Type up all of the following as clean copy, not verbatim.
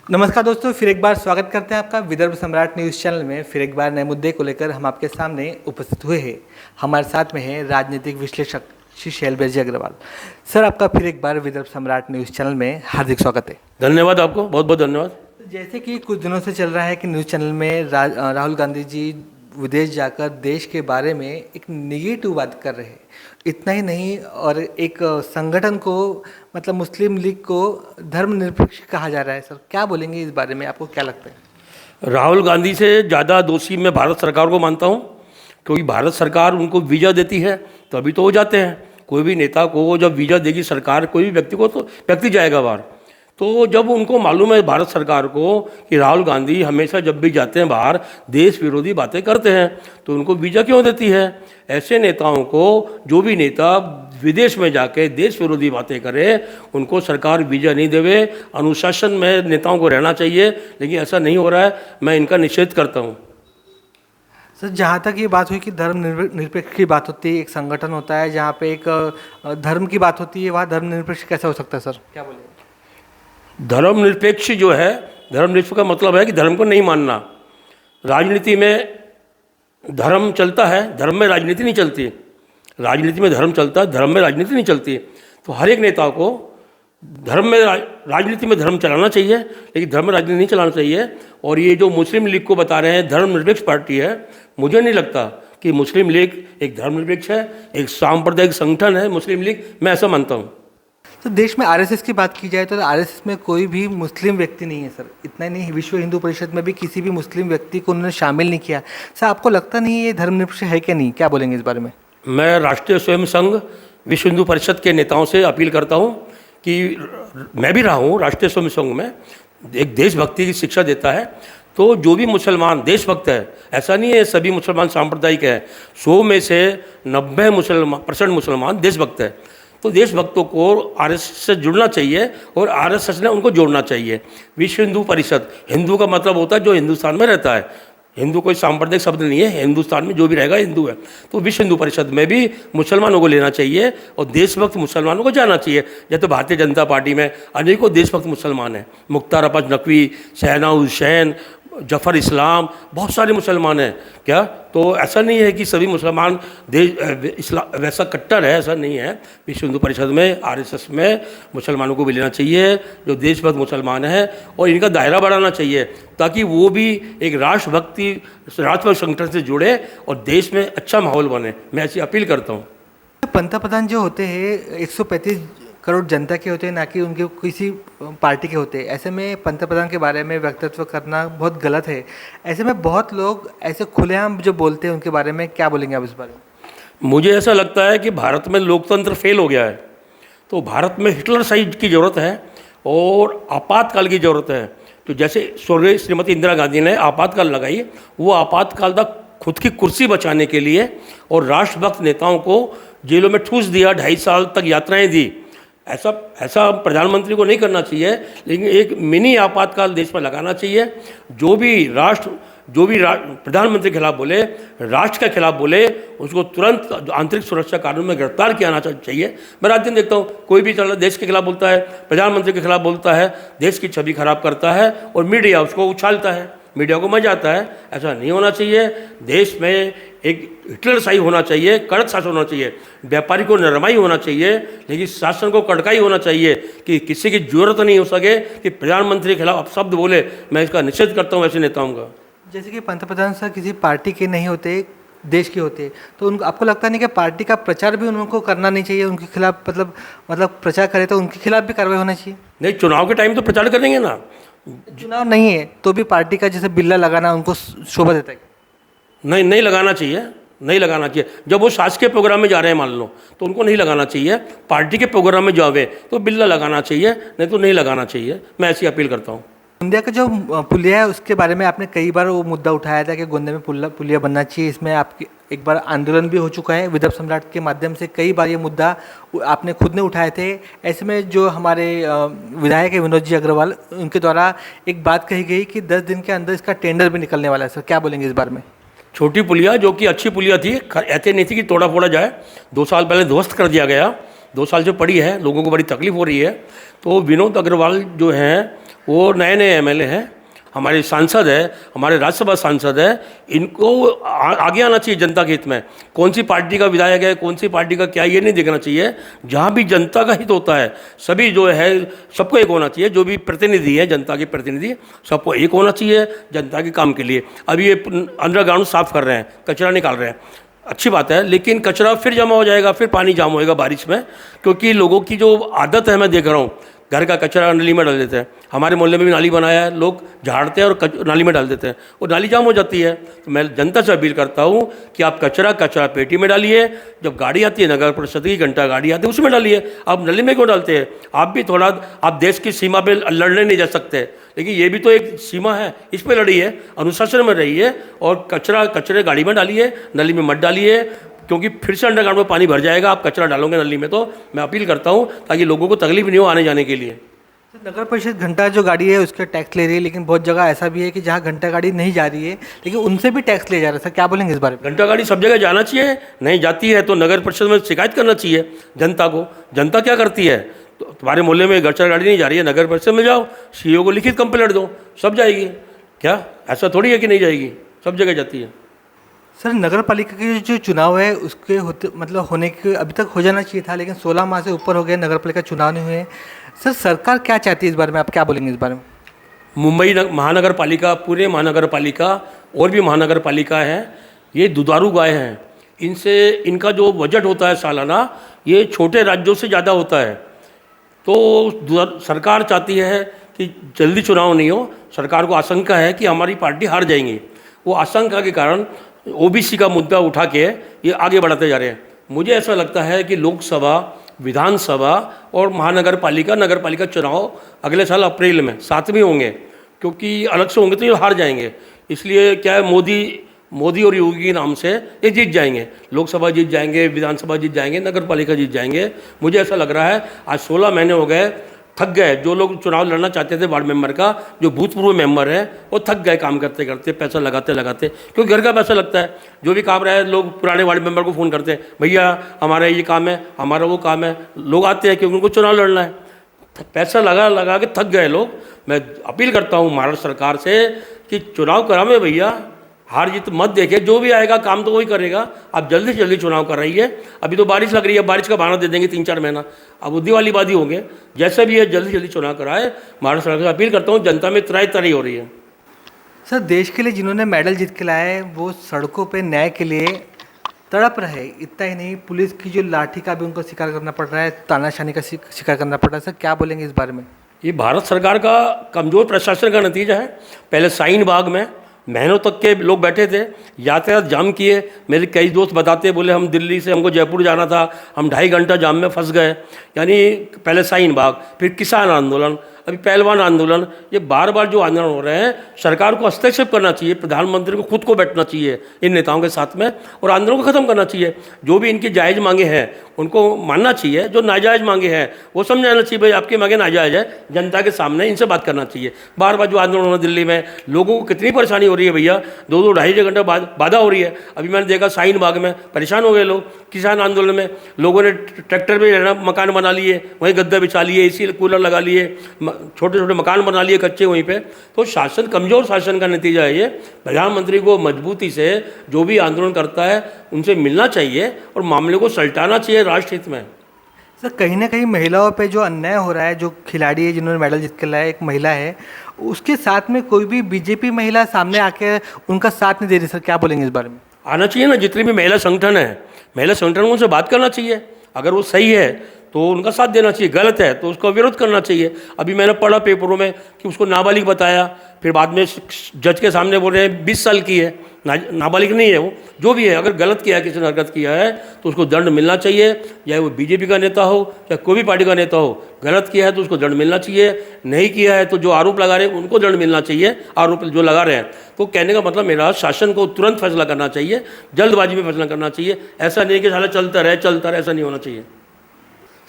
नमस्कार दोस्तों, फिर एक बार स्वागत करते हैं आपका विदर्भ सम्राट न्यूज़ चैनल में। फिर एक बार नए मुद्दे को लेकर हम आपके सामने उपस्थित हुए हैं। हमारे साथ में है राजनीतिक विश्लेषक श्री शैलबेर जी अग्रवाल। सर, आपका फिर एक बार विदर्भ सम्राट न्यूज़ चैनल में हार्दिक स्वागत है। धन्यवाद, आपको बहुत बहुत धन्यवाद। जैसे कि कुछ दिनों से चल रहा है कि न्यूज़ चैनल में राहुल गांधी जी विदेश जाकर देश के बारे में एक निगेटिव बात कर रहे हैं। इतना ही नहीं, और एक संगठन को मतलब मुस्लिम लीग को धर्मनिरपेक्ष कहा जा रहा है। सर, क्या बोलेंगे इस बारे में, आपको क्या लगता है? राहुल गांधी से ज़्यादा दोषी मैं भारत सरकार को मानता हूँ, क्योंकि भारत सरकार उनको वीज़ा देती है तभी तो वो जाते हैं। कोई भी नेता को जब वीज़ा देगी सरकार, कोई भी व्यक्ति को, तो व्यक्ति जाएगा बाहर। तो जब उनको मालूम है भारत सरकार को कि राहुल गांधी हमेशा जब भी जाते हैं बाहर देश विरोधी बातें करते हैं, तो उनको वीज़ा क्यों देती है? ऐसे नेताओं को, जो भी नेता विदेश में जाके देश विरोधी बातें करे, उनको सरकार वीज़ा नहीं देवे। अनुशासन में नेताओं को रहना चाहिए, लेकिन ऐसा नहीं हो रहा है। मैं इनका निषेध करता हूँ। सर, जहाँ तक ये बात हुई कि धर्म निरपेक्ष की बात होती है, एक संगठन होता है जहाँ पे एक धर्म की बात होती है, वहाँ धर्मनिरपेक्ष कैसे हो सकता है? सर, क्या बोलेंगे? धर्मनिरपेक्ष जो है, धर्मनिरपेक्ष का मतलब है कि धर्म को नहीं मानना। राजनीति में धर्म चलता है, धर्म में राजनीति नहीं चलती। राजनीति में धर्म चलता है, धर्म में राजनीति नहीं चलती। तो हर एक नेता को धर्म में राजनीति में धर्म चलाना चाहिए, लेकिन धर्म में राजनीति नहीं चलाना चाहिए। और ये जो मुस्लिम लीग को बता रहे हैं धर्मनिरपेक्ष पार्टी है, मुझे नहीं लगता कि मुस्लिम लीग एक धर्मनिरपेक्ष है, एक सांप्रदायिक संगठन है मुस्लिम लीग। मैं ऐसा मानता हूँ। तो देश में आरएसएस की बात की जाए तो आरएसएस में कोई भी मुस्लिम व्यक्ति नहीं है। सर, इतना ही नहीं, विश्व हिंदू परिषद में भी किसी भी मुस्लिम व्यक्ति को उन्होंने शामिल नहीं किया। सर, आपको लगता नहीं ये धर्मनिरपेक्ष है कि नहीं? क्या बोलेंगे इस बारे में? मैं राष्ट्रीय स्वयं संघ विश्व हिंदू परिषद के नेताओं से अपील करता हूँ कि मैं भी रहा हूँ राष्ट्रीय स्वयं संघ में, एक देशभक्ति की शिक्षा देता है। तो जो भी मुसलमान देशभक्त है, ऐसा नहीं है सभी मुसलमान सांप्रदायिक है, 100 में से 90% मुसलमान देशभक्त है। तो देशभक्तों को आरएसएस से जुड़ना चाहिए और आरएसएस ने उनको जोड़ना चाहिए। विश्व हिंदू परिषद, हिंदू का मतलब होता है जो हिंदुस्तान में रहता है। हिंदू कोई सांप्रदायिक शब्द नहीं है, हिंदुस्तान में जो भी रहेगा हिंदू है। तो विश्व हिंदू परिषद में भी मुसलमानों को लेना चाहिए और देशभक्त मुसलमानों को जाना चाहिए। जैसे भारतीय जनता पार्टी में अनेकों देशभक्त मुसलमान हैं, मुख्तार अब्बास नकवी, शहना हुसैन, जफ़र इस्लाम, बहुत सारे मुसलमान हैं। क्या तो ऐसा नहीं है कि सभी मुसलमान वैसा कट्टर है, ऐसा नहीं है। विश्व हिंदू परिषद में, आरएसएस में मुसलमानों को भी लेना चाहिए जो देशभक्त मुसलमान हैं, और इनका दायरा बढ़ाना चाहिए ताकि वो भी एक राष्ट्रभक्त संगठन से जुड़े और देश में अच्छा माहौल बने। मैं ऐसी अपील करता हूँ। पंतप्रधान जो होते हैं 135 करोड़ जनता के होते हैं, ना कि उनके किसी पार्टी के होते हैं। ऐसे में पंतप्रधान के बारे में वक्तव्य करना बहुत गलत है। ऐसे में बहुत लोग ऐसे खुलेआम जो बोलते हैं उनके बारे में, क्या बोलेंगे आप इस बारे में? मुझे ऐसा लगता है कि भारत में लोकतंत्र फेल हो गया है। तो भारत में हिटलर साइड की ज़रूरत है और आपातकाल की ज़रूरत है। तो जैसे स्वर्गीय श्रीमती इंदिरा गांधी ने आपातकाल लगाई, वो आपातकाल तक खुद की कुर्सी बचाने के लिए और राष्ट्रभक्त नेताओं को जेलों में ठूस दिया, 2.5 साल तक यात्राएं दी। ऐसा प्रधानमंत्री को नहीं करना चाहिए, लेकिन एक मिनी आपातकाल देश में लगाना चाहिए। जो भी प्रधानमंत्री के खिलाफ बोले, राष्ट्र के खिलाफ बोले, उसको तुरंत आंतरिक सुरक्षा कानून में गिरफ्तार किया जाना चाहिए। मैं रात दिन देखता हूँ कोई भी चल देश के खिलाफ बोलता है, प्रधानमंत्री के खिलाफ बोलता है, देश की छवि खराब करता है और मीडिया उसको उछालता है, मीडिया को मजा आता है। ऐसा नहीं होना चाहिए। देश में एक हिटलरशाही होना चाहिए, कड़क शासन होना चाहिए। व्यापारी को नरमाई होना चाहिए, लेकिन शासन को कड़काई होना चाहिए कि किसी की जरूरत नहीं हो सके कि प्रधानमंत्री के खिलाफ अपशब्द बोले। मैं इसका निषेध करता हूँ ऐसे नेताओं का। जैसे कि पंतप्रधान सर किसी पार्टी के नहीं होते, देश के होते, तो उनको आपको लगता नहीं कि पार्टी का प्रचार भी उनको करना नहीं चाहिए? उनके खिलाफ मतलब प्रचार करे तो उनके खिलाफ भी कार्रवाई होना चाहिए? नहीं, चुनाव के टाइम तो प्रचार करेंगे ना। चुनाव नहीं है तो भी पार्टी का जैसे बिल्ला लगाना उनको शोभा देता है? नहीं लगाना चाहिए, नहीं लगाना चाहिए। जब वो शासकीय प्रोग्राम में जा रहे हैं मान लो, तो उनको नहीं लगाना चाहिए। पार्टी के प्रोग्राम में जावे तो बिल्ला लगाना चाहिए, नहीं तो नहीं लगाना चाहिए। मैं ऐसी अपील करता हूँ। गोंदिया का जो पुलिया है उसके बारे में आपने कई बार वो मुद्दा उठाया था कि गोंदिया में पुलिया बनना चाहिए। इसमें आपकी एक बार आंदोलन भी हो चुका है विदर्भ सम्राट के माध्यम से। कई बार ये मुद्दा आपने खुद ने उठाए थे। ऐसे में जो हमारे विधायक है विनोद जी अग्रवाल, उनके द्वारा एक बात कही गई कि 10 दिन के अंदर इसका टेंडर भी निकलने वाला है। सर, क्या बोलेंगे इस बारे में? छोटी पुलिया जो कि अच्छी पुलिया थी, ऐसे नहीं थी कि तोड़ा फोड़ा जाए। 2 साल पहले ध्वस्त कर दिया गया, 2 साल से पड़ी है, लोगों को बड़ी तकलीफ हो रही है। तो विनोद अग्रवाल जो हैं वो नए नए एमएलए हैं, हमारे सांसद है, हमारे राज्यसभा सांसद है, इनको आगे आना चाहिए जनता के हित में। कौन सी पार्टी का विधायक है, कौन सी पार्टी का क्या, ये नहीं देखना चाहिए। जहाँ भी जनता का हित होता है, सभी जो है सबको एक होना चाहिए। जो भी प्रतिनिधि है, जनता के प्रतिनिधि, सबको एक होना चाहिए जनता के काम के लिए। अभी ये अंडरग्राउंड साफ कर रहे हैं, कचरा निकाल रहे हैं, अच्छी बात है, लेकिन कचरा फिर जमा हो जाएगा, फिर पानी जाम होएगा बारिश में, क्योंकि लोगों की जो आदत है, मैं देख रहा हूँ, घर का कचरा नाली में डाल देते हैं। हमारे मोहल्ले में भी नाली बनाया है, लोग झाड़ते हैं और नाली में डाल देते हैं, वो नाली जाम हो जाती है। तो मैं जनता से अपील करता हूँ कि आप कचरा पेटी में डालिए, जब गाड़ी आती है नगर परिषद की घंटा गाड़ी आती है उसमें डालिए, आप नली में क्यों डालते हैं? आप भी थोड़ा, आप देश की सीमा पे लड़ने नहीं जा सकते, लेकिन ये भी तो एक सीमा है, इस पर लड़िए, अनुशासन में रहिए और कचरे गाड़ी में डालिए, नली में मत डालिए, क्योंकि फिर से अंडरग्राउंड में पानी भर जाएगा। आप कचरा डालोगे नली में, तो मैं अपील करता हूँ ताकि लोगों को तकलीफ नहीं हो आने जाने के लिए। नगर परिषद घंटा जो गाड़ी है उसका टैक्स ले रही है, लेकिन बहुत जगह ऐसा भी है कि जहाँ घंटा गाड़ी नहीं जा रही है लेकिन उनसे भी टैक्स ले जा रहा है। सर क्या बोलेंगे इस बारे में? घंटा गाड़ी सब जगह जाना चाहिए, नहीं जाती है तो नगर परिषद में शिकायत करना चाहिए जनता को। जनता क्या करती है, तो तुम्हारे मोहल्ले में घंटा गाड़ी नहीं जा रही है, नगर परिषद में जाओ, सीईओ को लिखित कंप्लेंट दो, सब जाएगी। क्या ऐसा थोड़ी है कि नहीं जाएगी, सब जगह जाती है। सर नगर पालिका के जो चुनाव है उसके होने के अभी तक हो जाना चाहिए था, लेकिन 16 माह से ऊपर हो गए, नगर पालिका चुनाव नहीं हुए। सर सरकार क्या चाहती है इस बारे में, आप क्या बोलेंगे इस बारे में? मुंबई महानगर पालिका, पूरे महानगर पालिका और भी महानगर पालिका है, ये दुधारू गाय हैं। इनका जो बजट होता है सालाना, ये छोटे राज्यों से ज़्यादा होता है। तो सरकार चाहती है कि जल्दी चुनाव नहीं हो। सरकार को आशंका है कि हमारी पार्टी हार जाएंगी, वो आशंका के कारण ओबीसी का मुद्दा उठा के ये आगे बढ़ाते जा रहे हैं। मुझे ऐसा लगता है कि लोकसभा, विधानसभा और महानगर पालिका, नगर पालिका चुनाव अगले साल अप्रैल में साथ में होंगे, क्योंकि अलग से होंगे तो ये हार जाएंगे। इसलिए क्या है, मोदी और योगी के नाम से ये जीत जाएंगे, लोकसभा जीत जाएंगे, विधानसभा जीत जाएंगे, नगर पालिका जीत जाएंगे। मुझे ऐसा लग रहा है आज 16 महीने हो गए, थक गए। जो लोग चुनाव लड़ना चाहते थे वार्ड मेंबर का, जो भूतपूर्व मेंबर हैं, वो थक गए काम करते करते, पैसा लगाते लगाते, क्योंकि घर का पैसा लगता है। जो भी काम रहा है, लोग पुराने वार्ड मेंबर को फ़ोन करते हैं, भैया हमारा ये काम है, हमारा वो काम है। लोग आते हैं क्योंकि उनको चुनाव लड़ना है, पैसा लगा के थक गए लोग। मैं अपील करता हूँ महाराष्ट्र सरकार से कि चुनाव करावे भैया, हार जीत मत देखे, जो भी आएगा काम तो वही करेगा। आप जल्दी से जल्दी चुनाव कराइए। अभी तो बारिश लग रही है, बारिश का बहाना दे देंगे 3-4 महीना, अब वो दिवालीबाजी होंगे। जैसे भी है जल्दी जल्दी चुनाव कराए। महाराष्ट्र सरकार से अपील करता हूँ, जनता में त्राही हो रही है। सर देश के लिए जिन्होंने मेडल जीत के लाए वो सड़कों पे न्याय के लिए तड़प रहे। इतना ही नहीं, पुलिस की जो लाठी का भी उनको शिकार करना पड़ रहा है, तानाशाही का शिकार करना पड़ रहा है। सर क्या बोलेंगे इस बारे में? ये भारत सरकार का कमज़ोर प्रशासन का नतीजा है। पहले शाहीन बाग में महीनों तक के लोग बैठे थे, यातायात जाम किए। मेरे कई दोस्त बताते, बोले हम दिल्ली से, हमको जयपुर जाना था, हम 2.5 घंटा जाम में फंस गए। यानी पहले शाहीन बाग, फिर किसान आंदोलन, अभी पहलवान आंदोलन, ये बार बार जो आंदोलन हो रहे हैं, सरकार को हस्तक्षेप करना चाहिए। प्रधानमंत्री को खुद को बैठना चाहिए इन नेताओं के साथ में और आंदोलन को ख़त्म करना चाहिए। जो भी इनकी जायज़ मांगे हैं उनको मानना चाहिए, जो नाजायज़ मांगे हैं वो समझाना चाहिए, भाई आपकी मांगे नाजायज़ है, जनता के सामने इनसे बात करना चाहिए। बार बार जो आंदोलन हो रहा है दिल्ली में, लोगों को कितनी परेशानी हो रही है भैया, 2-2, 2.5 घंटा बाधा हो रही है। अभी मैंने देखा शाहीन बाग में परेशान हो गए लोग। किसान आंदोलन में लोगों ने ट्रैक्टर पे रहना, मकान बना लिए, वहीं गद्दा बिछा लिए, एसी कूलर लगा लिए, छोटे छोटे मकान बना लिए कच्चे वहीं पे। तो शासन, कमज़ोर शासन का नतीजा है ये। प्रधानमंत्री को मजबूती से जो भी आंदोलन करता है उनसे मिलना चाहिए और मामले को सलटाना चाहिए राष्ट्र हित में। सर कहीं ना कहीं महिलाओं पे जो अन्याय हो रहा है, जो खिलाड़ी है जिन्होंने मेडल जीत के लाया, एक महिला है, उसके साथ में कोई भी बीजेपी महिला सामने आके उनका साथ नहीं दे रही। सर क्या बोलेंगे इस बारे में? आना चाहिए ना, जितने भी महिला संगठन है, महिला संगठन उनसे बात करना चाहिए। अगर वो सही है तो उनका साथ देना चाहिए, गलत है तो उसका विरोध करना चाहिए। अभी मैंने पढ़ा पेपरों में कि उसको नाबालिग बताया, फिर बाद में जज के सामने बोल रहे हैं 20 साल की है, नाबालिग नहीं है वो। जो भी है, अगर गलत किया है, किसी ने हरकत किया है तो उसको दंड मिलना चाहिए, चाहे वो बीजेपी का नेता हो चाहे कोई भी पार्टी का नेता हो। गलत किया है तो उसको दंड मिलना चाहिए, नहीं किया है तो जो आरोप लगा रहे हैं उनको दंड मिलना चाहिए, आरोप जो लगा रहे हैं। तो कहने का मतलब मेरा, शासन को तुरंत फैसला करना चाहिए, जल्दबाजी में फैसला करना चाहिए। ऐसा नहीं कि साला चलता रहे, ऐसा नहीं होना चाहिए।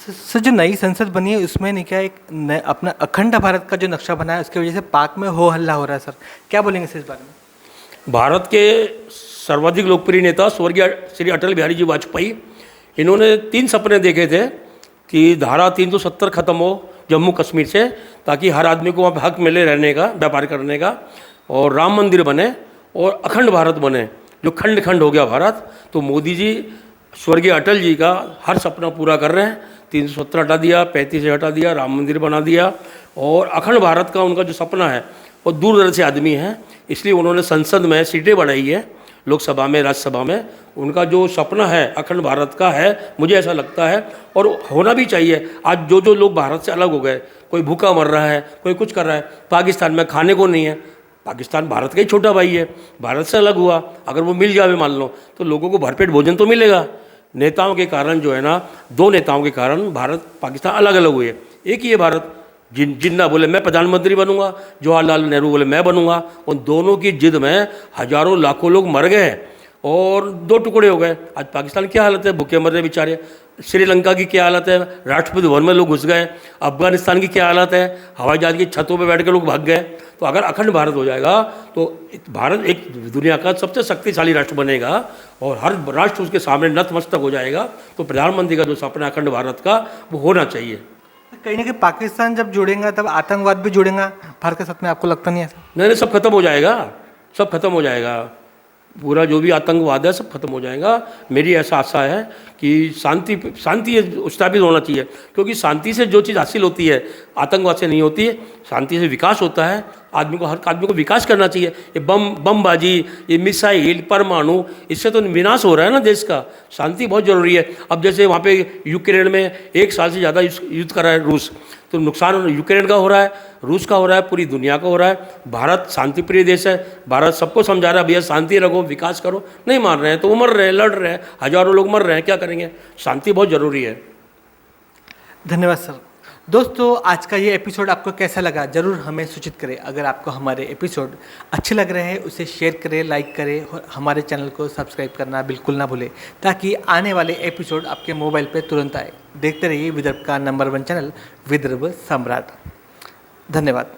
सर जो नई संसद बनी है उसमें नहीं क्या एक अपना अखंड भारत का जो नक्शा बना है, उसकी वजह से पाक में हो हल्ला हो रहा है। सर क्या बोलेंगे सर इस बारे में? भारत के सर्वाधिक लोकप्रिय नेता स्वर्गीय श्री अटल बिहारी जी वाजपेयी, इन्होंने 3 सपने देखे थे कि धारा 370 खत्म हो, जम्मू कश्मीर से, ताकि हर आदमी को वहाँ पे हक मिले रहने का, व्यापार करने का, और राम मंदिर बने और अखंड भारत बने, जो खंड खंड हो गया भारत। तो मोदी जी स्वर्गीय अटल जी का हर सपना पूरा कर रहे हैं। 370 हटा दिया, 35 हटा दिया, राम मंदिर बना दिया, और अखंड भारत का उनका जो सपना है वो दूरदर्शी से आदमी है, इसलिए उन्होंने संसद में सीटें बढ़ाई है, लोकसभा में, राज्यसभा में। उनका जो सपना है अखंड भारत का है, मुझे ऐसा लगता है, और होना भी चाहिए। आज जो जो लोग भारत से अलग हो गए, कोई भूखा मर रहा है, कोई कुछ कर रहा है, पाकिस्तान में खाने को नहीं है, पाकिस्तान भारत का ही छोटा भाई है, भारत से अलग हुआ, अगर वो मिल जाए मान लो तो लोगों को भरपेट भोजन तो मिलेगा। नेताओं के कारण जो है ना, 2 नेताओं के कारण भारत पाकिस्तान अलग अलग हुए। एक ही है भारत। जिन्ना बोले मैं प्रधानमंत्री बनूंगा, जवाहरलाल नेहरू बोले मैं बनूंगा, उन दोनों की जिद में हजारों लाखों लोग मर गए और 2 टुकड़े हो गए। आज पाकिस्तान की क्या हालत है, भूखे मर रहे बेचारे। श्रीलंका की क्या हालत है, राष्ट्रपति भवन में लोग घुस गए। अफगानिस्तान की क्या हालत है, हवाई जहाज की छतों पर बैठ के लोग भाग गए। तो अगर अखंड भारत हो जाएगा तो भारत एक दुनिया का सबसे शक्तिशाली राष्ट्र बनेगा और हर राष्ट्र उसके सामने नतमस्तक हो जाएगा। तो प्रधानमंत्री का जो सपना अखंड भारत का, वो होना चाहिए। कहीं ना कहीं पाकिस्तान जब जुड़ेगा तब आतंकवाद भी जुड़ेगा भारत के साथ में, आपको लगता नहीं है ऐसा? नहीं, सब खत्म हो जाएगा, सब खत्म हो जाएगा। पूरा जो भी आतंकवाद है सब खत्म हो जाएगा। मेरी ऐसा आशा है कि शांति स्थापित होना चाहिए, क्योंकि शांति से जो चीज़ हासिल होती है आतंकवाद से नहीं होती है। शांति से विकास होता है। हर आदमी को विकास करना चाहिए। ये बमबाजी, ये मिसाइल, परमाणु, इससे तो विनाश हो रहा है ना देश का। शांति बहुत ज़रूरी है। अब जैसे वहाँ पे यूक्रेन में 1 साल से ज़्यादा युद्ध कर रहा है रूस, तो नुकसान यूक्रेन का हो रहा है, रूस का हो रहा है, पूरी दुनिया का हो रहा है। भारत शांति प्रिय देश है। भारत सबको समझा रहा है भैया शांति रखो, विकास करो। नहीं मान रहे हैं तो वो मर रहे हैं, लड़ रहे हैं, हजारों लोग मर रहे हैं, क्या करेंगे। शांति बहुत ज़रूरी है। धन्यवाद सर। दोस्तों, आज का ये एपिसोड आपको कैसा लगा ज़रूर हमें सूचित करें। अगर आपको हमारे एपिसोड अच्छे लग रहे हैं उसे शेयर करें, लाइक करें और हमारे चैनल को सब्सक्राइब करना बिल्कुल ना भूलें, ताकि आने वाले एपिसोड आपके मोबाइल पे तुरंत आए। देखते रहिए विदर्भ का नंबर 1 चैनल विदर्भ सम्राट। धन्यवाद।